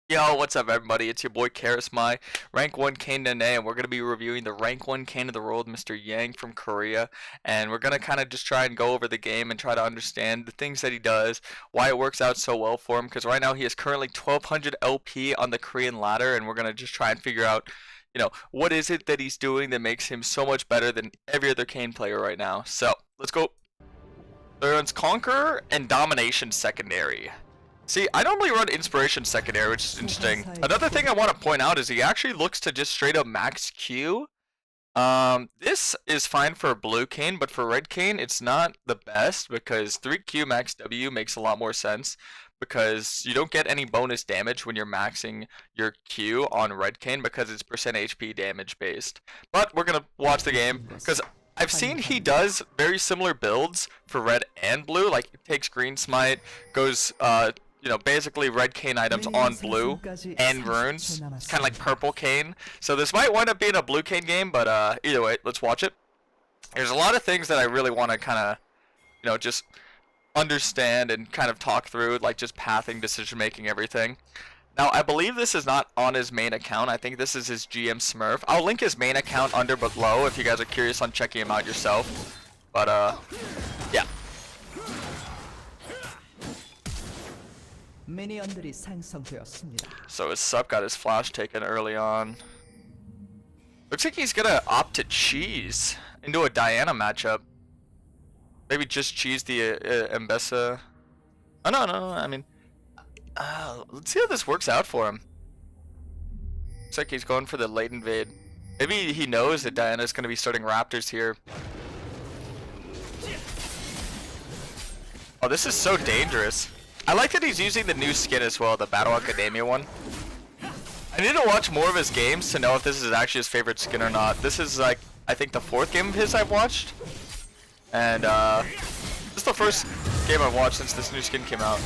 Yo, what's up everybody? It's your boy Karasmai, rank 1 Kayn today, and we're going to be reviewing the rank 1 Kayn of the world, Mr. Yang from Korea. And we're going to kind of just try and go over the game and try to understand the things that he does, why it works out so well for him, because right now he is currently 1200 LP on the Korean ladder, and we're going to just try and figure out, what is it that he's doing that makes him so much better than every other Kayn player right now. So, let's go. There's Conqueror and Domination secondary. See, I normally run Inspiration secondary, which is interesting. Another thing I want to point out is he actually looks to just straight up max Q. This is fine for blue Kayn, but for red Kayn, it's not the best because 3Q max W makes a lot more sense because you don't get any bonus damage when you're maxing your Q on red Kayn because it's percent HP damage based. But we're going to watch the game because I've seen he does very similar builds for red and blue, like it takes green smite, goes basically red Kayn items on blue and runes. It's kind of like purple Kayn. So this might wind up being a blue Kayn game, but either way, let's watch it. There's a lot of things that I really want to kind of, just understand and kind of talk through, like just pathing, decision making, everything. Now, I believe this is not on his main account. I think this is his GM Smurf. I'll link his main account under below if you guys are curious on checking him out yourself. But, yeah. So his sub got his flash taken early on. Looks like he's gonna opt to cheese into a Diana matchup. Maybe just cheese the Mbessa. Oh no, I mean, let's see how this works out for him. Looks like he's going for the late invade. Maybe he knows that Diana's gonna be starting Raptors here. Oh, this is so dangerous. I like that he's using the new skin as well, the Battle Academia one. I need to watch more of his games to know if this is actually his favorite skin or not. This is like, I think the 4th game of his I've watched. And this is the first game I've watched since this new skin came out.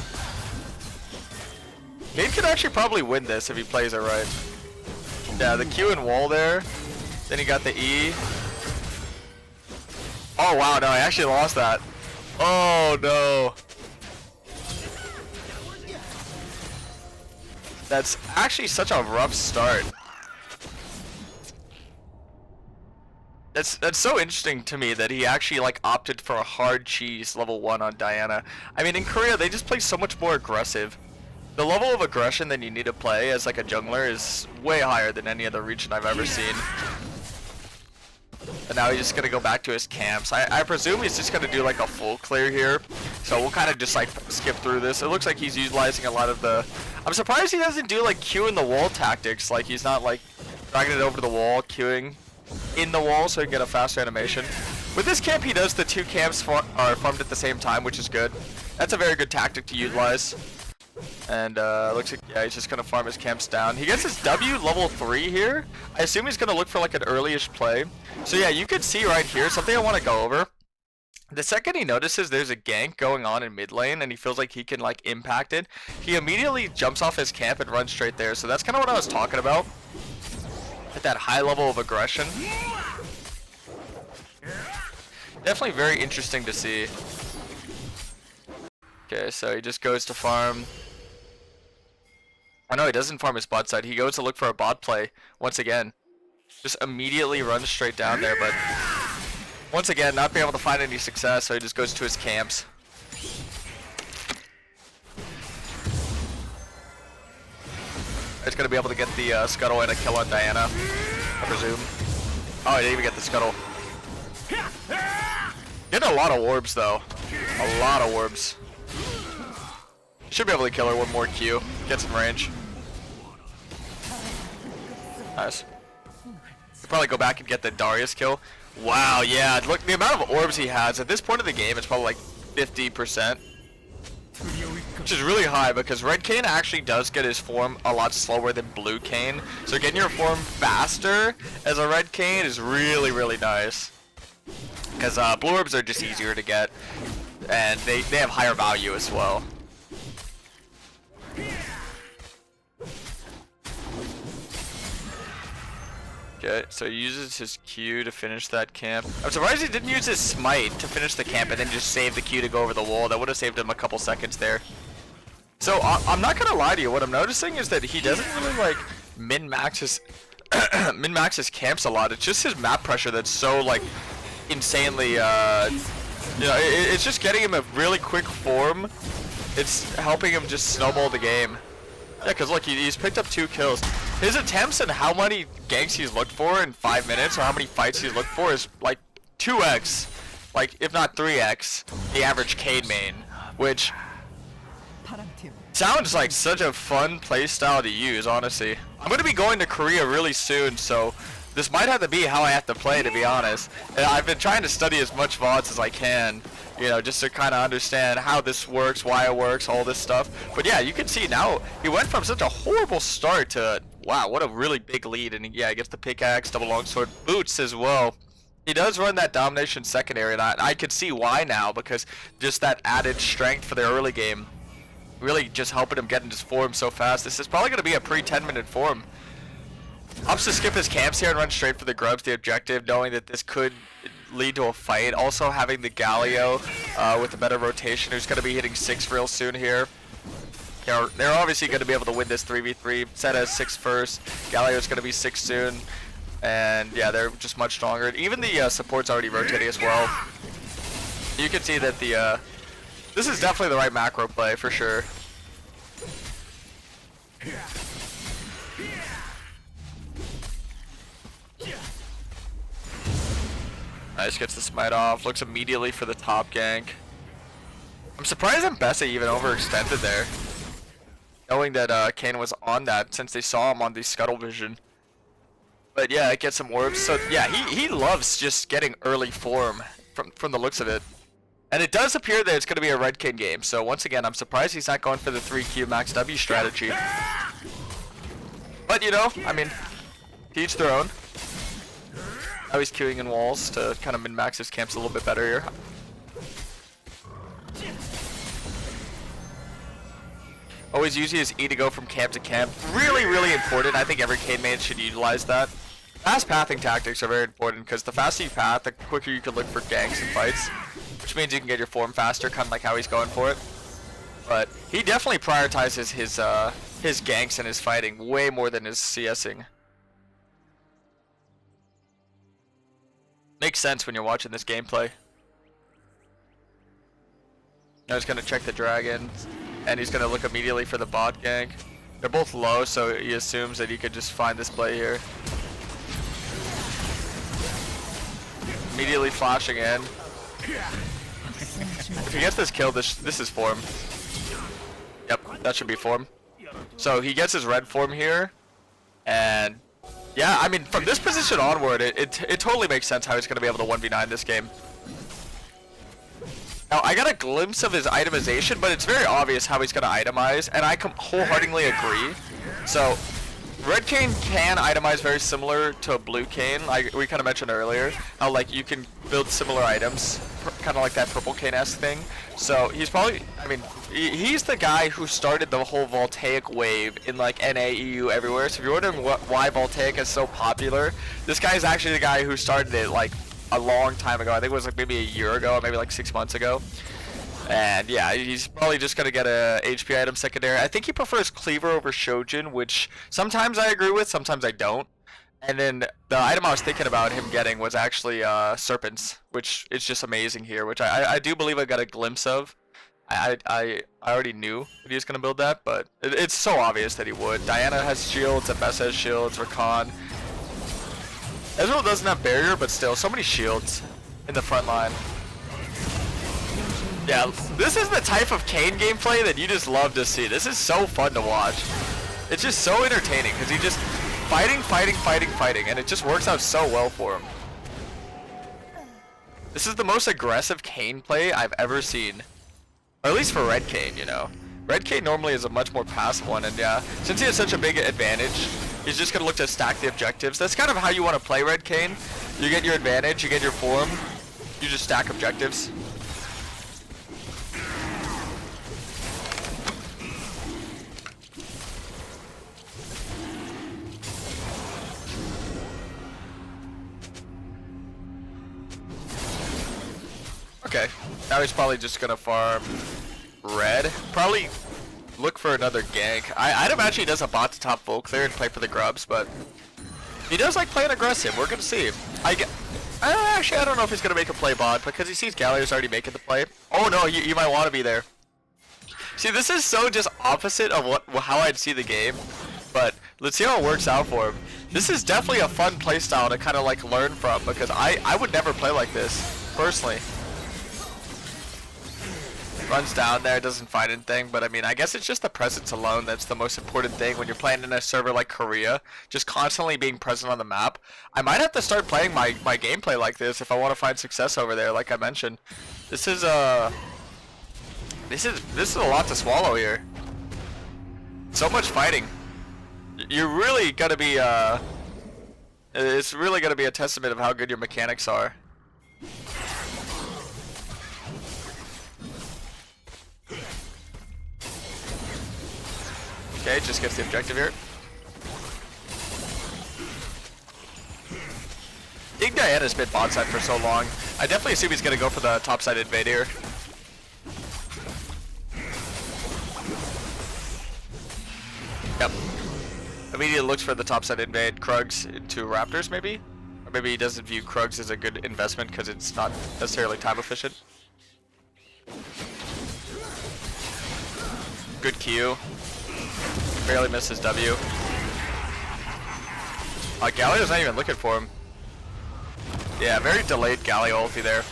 Kayn could actually probably win this if he plays it right. Yeah, the Q and wall there. Then he got the E. Oh wow, no, I actually lost that. Oh no. That's actually such a rough start. That's so interesting to me that he actually like opted for a hard cheese level 1 on Diana. I mean, in Korea they just play so much more aggressive. The level of aggression that you need to play as like a jungler is way higher than any other region I've ever seen. And now he's just gonna go back to his camps. I presume he's just gonna do like a full clear here. So we'll kind of just like skip through this. It looks like he's utilizing a lot of the... I'm surprised he doesn't do like Q in the wall tactics. Like he's not like dragging it over the wall, queuing in the wall so he can get a faster animation. With this camp, he does the 2 camps are farmed at the same time, which is good. That's a very good tactic to utilize. And looks like, yeah, he's just gonna farm his camps down. He gets his W level 3 here. I assume he's gonna look for like an early-ish play. So yeah, you can see right here, something I want to go over. The second he notices there's a gank going on in mid lane and he feels like he can like impact it, he immediately jumps off his camp and runs straight there. So that's kind of what I was talking about. At that high level of aggression. Definitely very interesting to see. Okay, so he just goes to farm. Oh no, he doesn't farm his bot side. He goes to look for a bot play once again. Just immediately runs straight down there, but once again, not being able to find any success, so he just goes to his camps. He's gonna be able to get the scuttle and a kill on Diana, I presume. Oh, he didn't even get the scuttle. Getting a lot of orbs though. A lot of orbs. Should be able to kill her one more Q. Get some range. Nice. Probably go back and get the Darius kill. Wow, yeah, look, the amount of orbs he has at this point of the game, it's probably like 50%, which is really high because red Kayn actually does get his form a lot slower than blue Kayn. So getting your form faster as a red Kayn is really, really nice because blue orbs are just easier to get and they have higher value as well. Okay, so he uses his Q to finish that camp. I'm surprised he didn't use his smite to finish the camp and then just save the Q to go over the wall. That would have saved him a couple seconds there. So I'm not gonna lie to you. What I'm noticing is that he doesn't really like min-max his min-max his camps a lot. It's just his map pressure that's so like insanely. You know, it's just getting him a really quick form. It's helping him just snowball the game. Yeah, cause look, he's picked up 2 kills. His attempts and how many ganks he's looked for in 5 minutes, or how many fights he's looked for, is like 2x, like if not 3x, the average Kayn main, which sounds like such a fun playstyle to use, honestly. I'm going to be going to Korea really soon, so this might have to be how I have to play, to be honest. And I've been trying to study as much VODs as I can, you know, just to kind of understand how this works, why it works, all this stuff. But yeah, you can see now, he went from such a horrible start to, wow, what a really big lead. And yeah, he gets the pickaxe, double longsword, boots as well. He does run that domination secondary, and I could see why now, because just that added strength for the early game really just helping him get into his form so fast. This is probably going to be a pre-10-minute form. Opts to skip his camps here and run straight for the grubs, the objective, knowing that this could lead to a fight. Also having the Galio with a better rotation, who's going to be hitting 6 real soon here. They're obviously going to be able to win this 3v3. Set as 6 first. Galio's going to be 6 soon. And yeah, they're just much stronger. Even the support's already rotating as well. You can see that the this is definitely the right macro play for sure. Nice, gets the smite off. Looks immediately for the top gank. I'm surprised Mbessa even overextended there, knowing that Kayn was on that since they saw him on the scuttle vision. But yeah, it gets some orbs. So yeah, he loves just getting early form from the looks of it. And it does appear that it's going to be a red Kayn game. So once again, I'm surprised he's not going for the 3Q max W strategy. But you know, I mean, to each their own. Now he's queuing in walls to kind of min-max his camps a little bit better here. Always using his E to go from camp to camp. Really, really important. I think every Kayn main should utilize that. Fast pathing tactics are very important because the faster you path, the quicker you can look for ganks and fights. Which means you can get your form faster, kind of like how he's going for it. But he definitely prioritizes his ganks and his fighting way more than his CSing. Makes sense when you're watching this gameplay. Now he's going to check the dragon, and he's going to look immediately for the bot gank. They're both low, so he assumes that he could just find this play here. Immediately flashing in. If he gets this kill, this is form. Yep, that should be form. So he gets his red form here, and yeah, I mean, from this position onward, it totally makes sense how he's going to be able to 1v9 this game. Now, I got a glimpse of his itemization, but it's very obvious how he's going to itemize, and I wholeheartedly agree. So, red Kayn can itemize very similar to blue Kayn, like we kind of mentioned earlier, how like you can build similar items, kind of like that purple Kayn-esque thing. So he's probably, I mean, he's the guy who started the whole Voltaic wave in like NA, EU, everywhere. So if you're wondering why Voltaic is so popular, this guy is actually the guy who started it like a long time ago. I think it was like maybe a year ago, maybe like 6 months ago. And yeah, he's probably just going to get a HP item secondary. I think he prefers Cleaver over Shojin, which sometimes I agree with, sometimes I don't. And then the item I was thinking about him getting was actually Serpents, which is just amazing here, which I do believe I got a glimpse of. I already knew that he was going to build that, but it's so obvious that he would. Diana has shields, Mbessa has shields, Rakan. Ezreal doesn't have barrier, but still, so many shields in the front line. Yeah, this is the type of Kayn gameplay that you just love to see. This is so fun to watch. It's just so entertaining because he just fighting, and it just works out so well for him. This is the most aggressive Kayn play I've ever seen. Or at least for red Kayn, you know. Red Kayn normally is a much more passive one, and yeah, since he has such a big advantage, he's just going to look to stack the objectives. That's kind of how you want to play red Kayn. You get your advantage, you get your form, you just stack objectives. Okay, now he's probably just gonna farm red. Probably look for another gank. I'd imagine he does a bot to top full clear and play for the grubs, but he does like playing aggressive. We're gonna see. Actually, I don't know if he's gonna make a play bot because he sees Galio's already making the play. Oh no, you might want to be there. See, this is so just opposite of how I'd see the game, but let's see how it works out for him. This is definitely a fun playstyle to kind of like learn from because I would never play like this personally. Runs down there, doesn't find anything, but I mean, I guess it's just the presence alone that's the most important thing when you're playing in a server like Korea. Just constantly being present on the map. I might have to start playing my gameplay like this if I want to find success over there, like I mentioned. This is a lot to swallow here. So much fighting. You're really gonna be it's really gonna be a testament of how good your mechanics are. Okay, just gets the objective here. I think Diana's been bot side for so long. I definitely assume he's gonna go for the top side invade here. Yep. Immediately looks for the top side invade. Krugs into Raptors maybe? Or maybe he doesn't view Krugs as a good investment because it's not necessarily time efficient. Good Q. Barely misses W. Galio's not even looking for him. Yeah, very delayed Galio ulti there.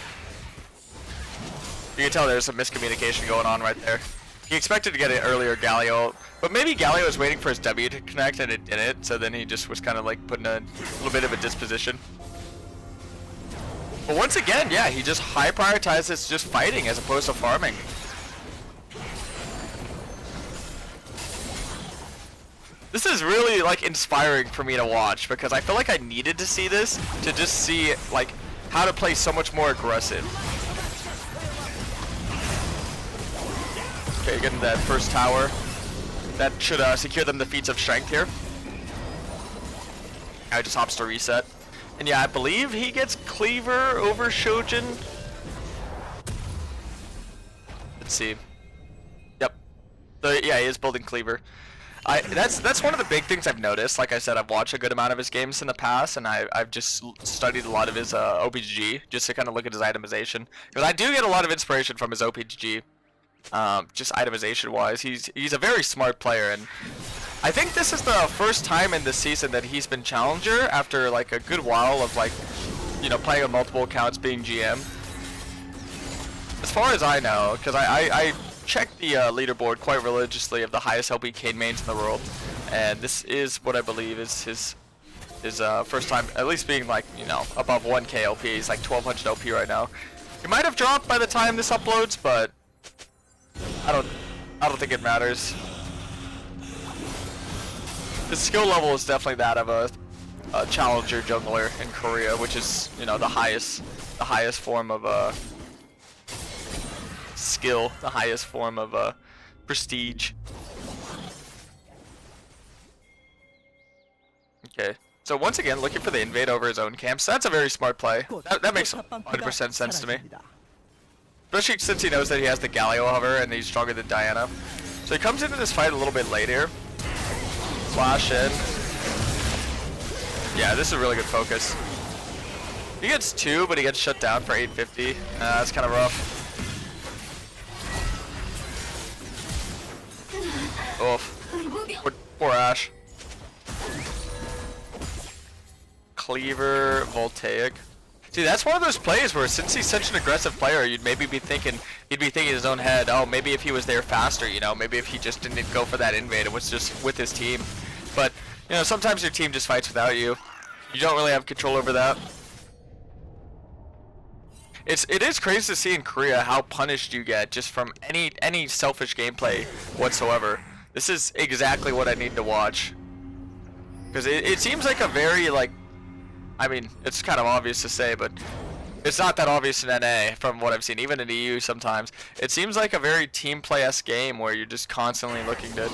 You can tell there's some miscommunication going on right there. He expected to get an earlier Galio, but maybe Galio was waiting for his W to connect and it didn't, so then he just was kind of like putting a little bit of a disposition. But once again, yeah, he just high prioritizes just fighting as opposed to farming. This is really like inspiring for me to watch because I feel like I needed to see this to just see like how to play so much more aggressive. Okay, getting that first tower. That should secure them the feats of strength here. Now he just hops to reset. And yeah, I believe he gets Cleaver over Shojin. Let's see. Yep. Yeah, he is building Cleaver. That's one of the big things I've noticed. Like I said, I've watched a good amount of his games in the past, and I've just studied a lot of his OPG just to kind of look at his itemization. Because I do get a lot of inspiration from his OPG, just itemization-wise. He's a very smart player, and I think this is the first time in this season that he's been challenger after like a good while of like, you know, playing on multiple accounts, being GM. As far as I know, because I check the leaderboard quite religiously of the highest LP Kayn mains in the world, and this is what I believe is his first time at least being like, you know, above 1k LP. He's like 1200 LP right now. He might have dropped by the time this uploads, but I don't think it matters. His skill level is definitely that of a challenger jungler in Korea, which is, you know, the highest form of skill, the highest form of prestige. Okay, so once again looking for the invade over his own camp, so that's a very smart play. That makes 100% sense to me, especially since he knows that he has the Galio hover and he's stronger than Diana. So he comes into this fight a little bit late here. Flash in. Yeah, this is a really good focus. He gets 2, but he gets shut down for 850. That's kind of rough. Oof. Poor Ashe. Cleaver, Voltaic. See, that's one of those plays where since he's such an aggressive player, you'd maybe be thinking, he'd be thinking in his own head, oh, maybe if he was there faster, you know, maybe if he just didn't go for that invade, it was just with his team. But, you know, sometimes your team just fights without you. You don't really have control over that. It is crazy to see in Korea how punished you get just from any selfish gameplay whatsoever. This is exactly what I need to watch. Because it seems like a very, like, I mean, it's kind of obvious to say, but it's not that obvious in NA from what I've seen, even in EU sometimes. It seems like a very team play-esque game where you're just constantly looking to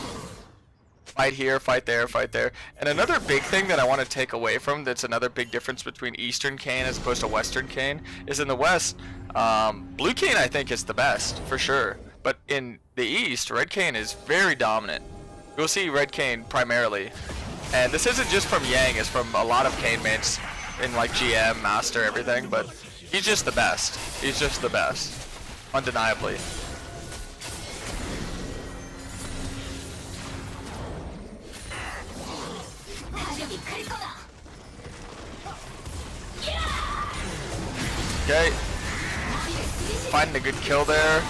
fight here, fight there, fight there. And another big thing that I want to take away from, that's another big difference between Eastern Kayn as opposed to Western Kayn, is in the West, Blue Kayn I think is the best, for sure. But in the East, Red Kayn is very dominant. You'll see Red Kayn primarily. And this isn't just from Yang, it's from a lot of Kayn mates in like GM, Master, everything, but he's just the best. He's just the best. Undeniably. Okay. Finding a good kill there.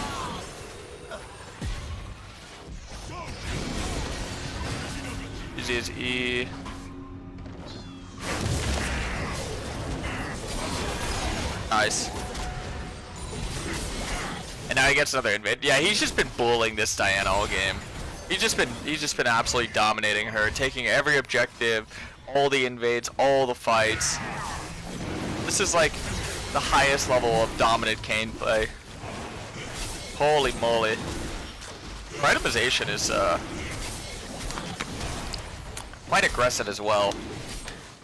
Easy as E. Nice. And now he gets another invade. Yeah, he's just been bullying this Diana all game. He's just been absolutely dominating her, taking every objective, all the invades, all the fights. This is like the highest level of dominant Kayn play. Holy moly. Itemization is quite aggressive as well.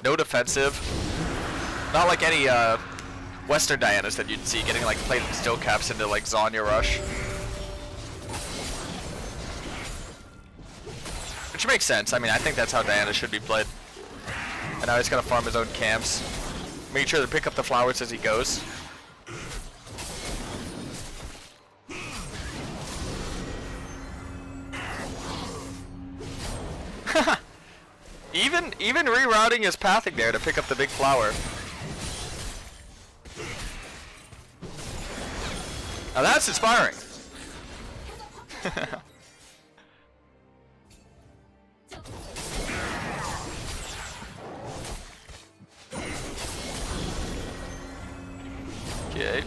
No defensive. Not like any Western Dianas that you'd see getting like played in still caps into like Zanya Rush. Which makes sense. I mean, I think that's how Diana should be played. And now he's gonna farm his own camps. Make sure to pick up the flowers as he goes. even rerouting his pathing there to pick up the big flower. Now that's inspiring. Okay.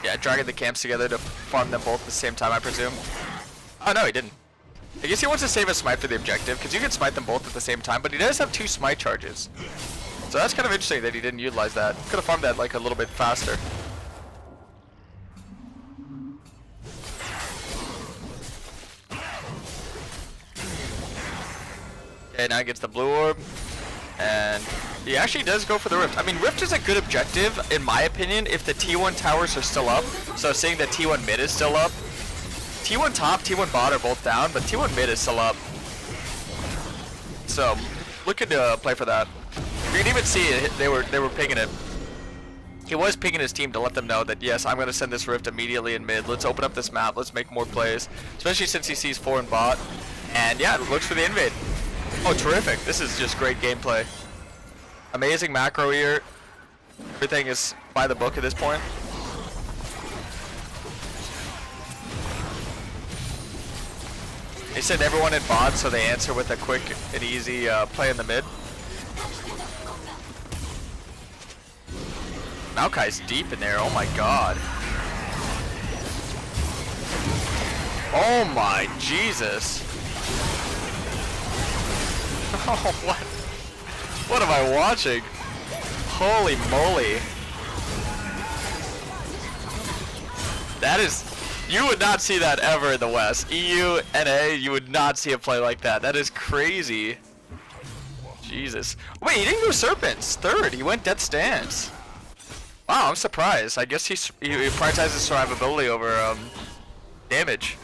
Yeah, dragging the camps together to farm them both at the same time, I presume. Oh no, he didn't. I guess he wants to save a smite for the objective, because you can smite them both at the same time, but he does have 2 smite charges. So that's kind of interesting that he didn't utilize that. Could have farmed that like a little bit faster. Okay, now he gets the blue orb. And he actually does go for the Rift. I mean, Rift is a good objective, in my opinion, if the T1 towers are still up. So seeing that T1 mid is still up. T1 top, T1 bot are both down, but T1 mid is still up. So, looking to play for that. You can even see it, they were pinging it. He was pinging his team to let them know that, yes, I'm going to send this Rift immediately in mid. Let's open up this map. Let's make more plays. Especially since he sees 4 in bot. And yeah, looks for the invade. Oh, terrific. This is just great gameplay. Amazing macro here. Everything is by the book at this point. They send everyone in bot, so they answer with a quick and easy play in the mid. Maokai's deep in there. Oh my god. Oh my Jesus. Oh, what am I watching? Holy moly. That is, you would not see that ever in the West. EU, NA, you would not see a play like that. That is crazy. Jesus. Wait, he didn't go Serpents. Third, he went Death Stance. Wow, I'm surprised. I guess he prioritizes survivability over damage.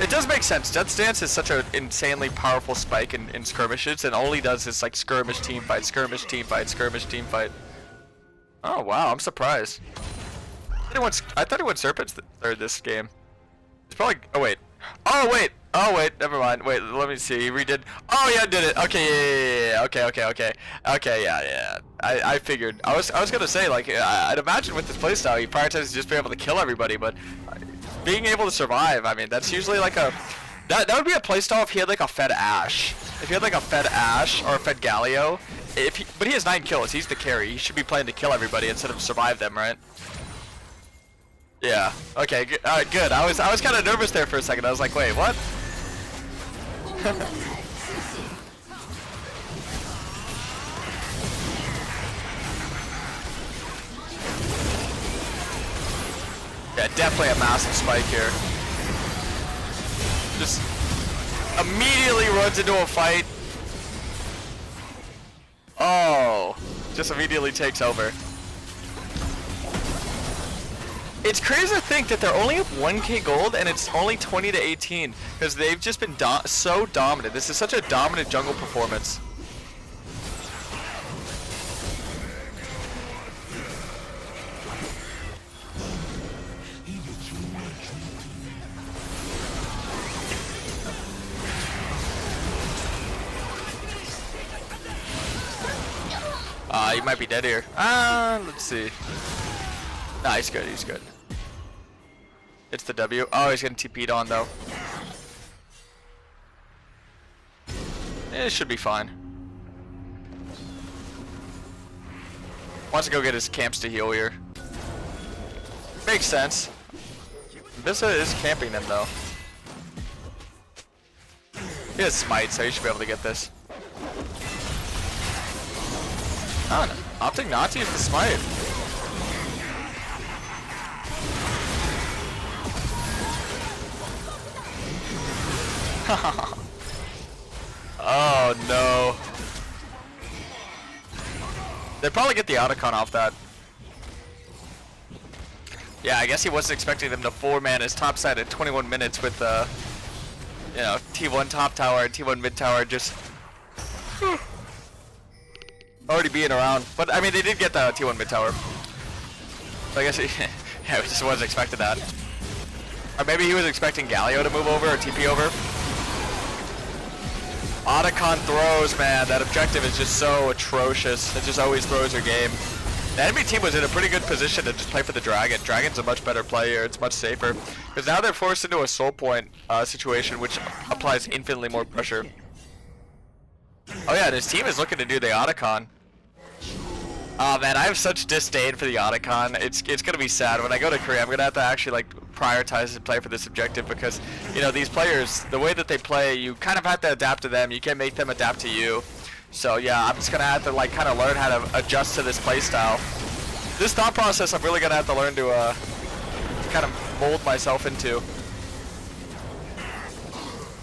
It does make sense. Death Stance is such an insanely powerful spike in skirmishes, and all he does is like skirmish, team fight, skirmish, team fight, skirmish, team fight. Oh wow, I'm surprised. I thought he went Serpents third this game. It's probably. Oh wait. Oh wait. Oh wait. Never mind. Wait. Let me see. He redid. Oh yeah, I did it. Okay. Yeah. Okay. Okay. Yeah. I figured. I was gonna say like I'd imagine with this playstyle he prioritizes just being able to kill everybody, but being able to survive. I mean, that's usually like a. That would be a playstyle if he had like a Fed Ashe. If he had like a Fed Ashe or a Fed Galio. But he has 9 kills. He's the carry. He should be playing to kill everybody instead of survive them, right? Yeah. Okay. Good. All right. Good. I was kind of nervous there for a second. I was like, wait, what? Yeah, definitely a massive spike here. Just immediately runs into a fight. Oh, just immediately takes over. It's crazy to think that they're only up 1k gold and it's only 20 to 18 because they've just been so dominant. This is such a dominant jungle performance. He might be dead here. Let's see. Nah, he's good, he's good. It's the W. Oh, he's getting TP'd on though. It should be fine. Wants to go get his camps to heal here. Makes sense. Visa is camping them though. He has smite, so he should be able to get this. Oh, no. Opting not to use the smite. Oh no. They'd probably get the Otacon off that. Yeah, I guess he wasn't expecting them to 4-man his top side at 21 minutes with you know, T1 top tower and T1 mid tower just already being around. But I mean, they did get the T1 mid tower. So I guess yeah, we just wasn't expecting that. Or maybe he was expecting Galio to move over or TP over. Otacon throws, man. That objective is just so atrocious. It just always throws your game. The enemy team was in a pretty good position to just play for the Dragon. Dragon's a much better player. It's much safer. Because now they're forced into a soul point situation, which applies infinitely more pressure. Oh yeah, and his team is looking to do the Otacon. Oh man, I have such disdain for the Otacon. It's gonna be sad. When I go to Korea, I'm gonna have to actually like prioritize and play for this objective because, you know, these players, the way that they play, you kind of have to adapt to them. You can't make them adapt to you. So yeah, I'm just gonna have to like kind of learn how to adjust to this play style. This thought process, I'm really gonna have to learn to kind of mold myself into.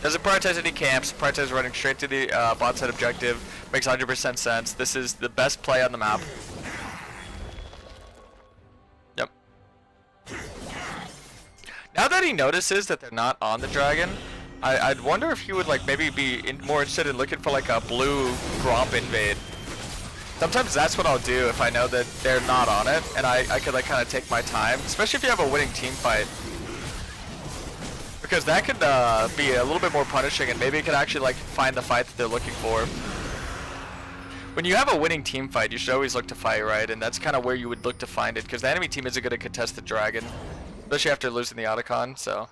Doesn't prioritize any camps. Prioritize running straight to the bot side objective. Makes 100% sense. This is the best play on the map. Yep. Now that he notices that they're not on the Dragon, I'd wonder if he would like maybe be more interested in looking for like a blue Gromp invade. Sometimes that's what I'll do if I know that they're not on it, and I could like kind of take my time, especially if you have a winning team fight. Because that could be a little bit more punishing, and maybe it could actually like find the fight that they're looking for. When you have a winning team fight, you should always look to fight, right? And that's kind of where you would look to find it, because the enemy team isn't going to contest the Dragon, especially after losing the Otacon. So,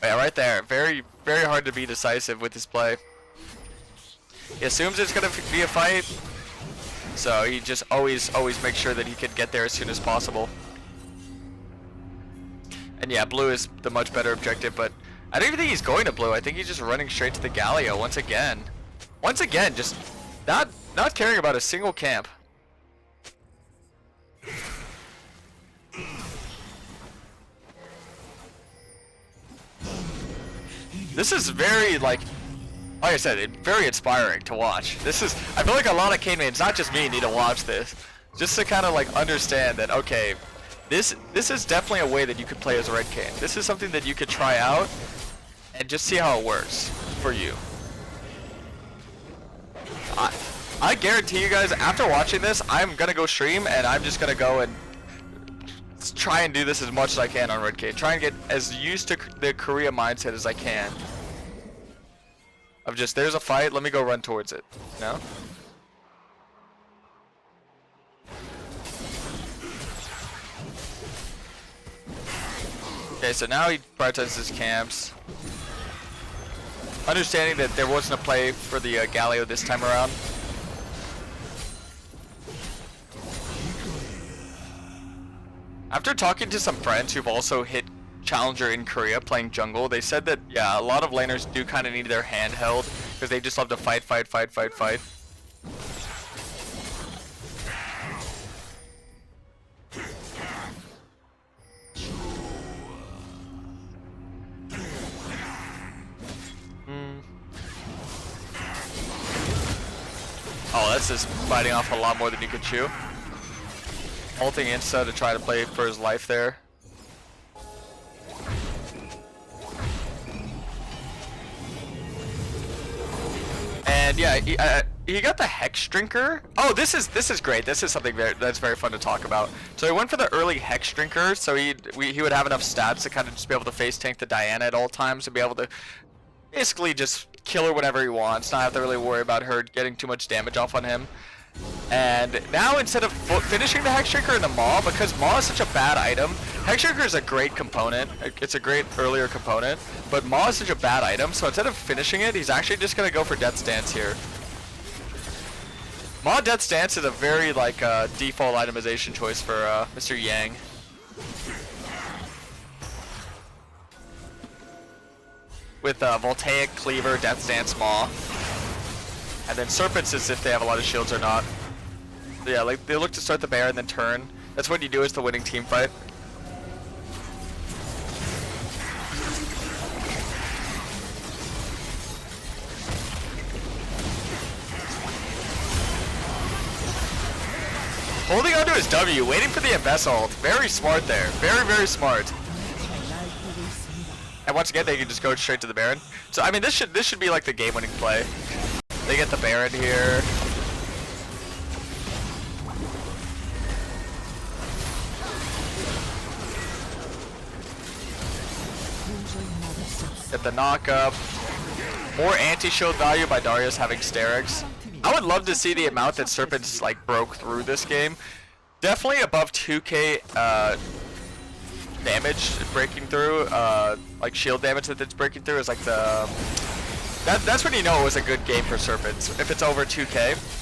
yeah, right there, very, very hard to be decisive with his play. He assumes it's going to be a fight, so he just always makes sure that he can get there as soon as possible. And yeah, blue is the much better objective, but I don't even think he's going to blue. I think he's just running straight to the Galio once again. Once again, just not caring about a single camp. This is very, like I said, very inspiring to watch. This is, I feel like a lot of Kayn mains, not just me, need to watch this. Just to kind of like understand that, okay, this is definitely a way that you could play as a red Kayn. This is something that you could try out and just see how it works for you. I guarantee you guys, after watching this, I'm gonna go stream and I'm just gonna go and try and do this as much as I can on red Kayn. Try and get as used to the Korea mindset as I can. Of just, there's a fight, let me go run towards it. No? Okay, so now he prioritizes his camps. Understanding that there wasn't a play for the Galio this time around. After talking to some friends who've also hit Challenger in Korea playing jungle, they said that, yeah, a lot of laners do kind of need their hand held because they just love to fight. Oh, that's just biting off a lot more than you could chew. Ulting insta to try to play for his life there. And yeah, he got the Hex Drinker. Oh, this is great. This is something that's very fun to talk about. So he went for the early Hex Drinker, so he would have enough stats to kind of just be able to face tank the Diana at all times and be able to basically just kill her whenever he wants, not have to really worry about her getting too much damage off on him. And now instead of finishing the Hex Drinker in the Maw, because Maw is such a bad item, Hex Drinker is a great component. It's a great earlier component, but Maw is such a bad item, so instead of finishing it, he's actually just going to go for Death Stance here. Maw Death Stance is a very like default itemization choice for Mr. Yang. With Voltaic, Cleaver, Death Stance, Maw. And then Serpents is if they have a lot of shields or not. So yeah, like they look to start the bear and then turn. That's what you do as the winning team fight. Holding onto his W, waiting for the Invest ult. Very smart there. Very, very smart. And once again, they can just go straight to the Baron. So I mean, this should be like the game-winning play. They get the Baron here. Get the knock-up. More anti-shield value by Darius having Sterix. I would love to see the amount that Serpents like broke through this game. Definitely above 2k damage breaking through. Like shield damage that it's breaking through is like the... That's when you know it was a good game for Serpents. If it's over 2k.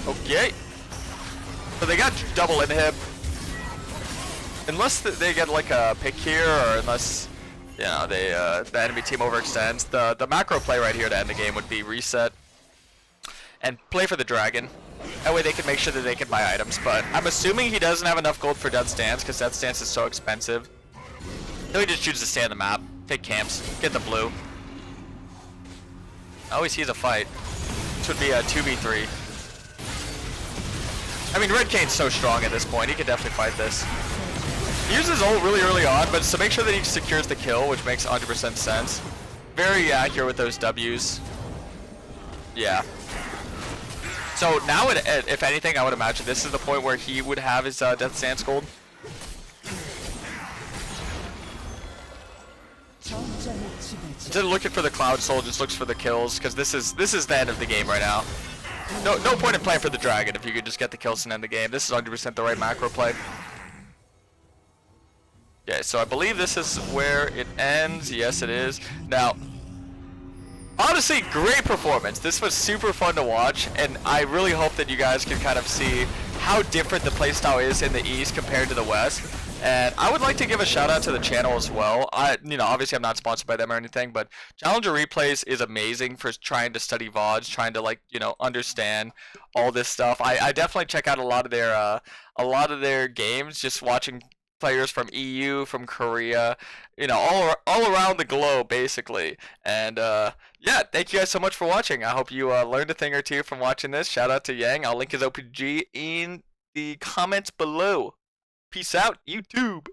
Okay. So they got double inhib. Unless they get like a pick here, or unless, you know, they the enemy team overextends, the macro play right here to end the game would be reset and play for the dragon. That way they can make sure that they can buy items. But I'm assuming he doesn't have enough gold for Death Stance because Death Stance is so expensive. So he just chooses to stay on the map, take camps, get the blue. Oh, he sees a fight. This would be a 2v3. I mean, Red Kayn's so strong at this point, he could definitely fight this. He uses ult really early on, but to make sure that he secures the kill, which makes 100% sense. Very accurate with those Ws. Yeah. So now, if anything, I would imagine this is the point where he would have his Death Stance gold. Instead of looking for the Cloud Soul, just looks for the kills, because this is the end of the game right now. No point in playing for the dragon if you could just get the kills and end the game. This is 100% the right macro play. Yeah, so I believe this is where it ends. Yes, it is. Now, honestly, great performance. This was super fun to watch, and I really hope that you guys can kind of see how different the playstyle is in the East compared to the West. And I would like to give a shout out to the channel as well. Obviously I'm not sponsored by them or anything, but Challenger Replays is amazing for trying to study VODs, trying to understand all this stuff. I definitely check out a lot of their games, just watching players from EU, from Korea, all around the globe basically. And yeah, thank you guys so much for watching. I hope you learned a thing or two from watching this. Shout out to Yang. I'll link his OPG in the comments below. Peace out, YouTube.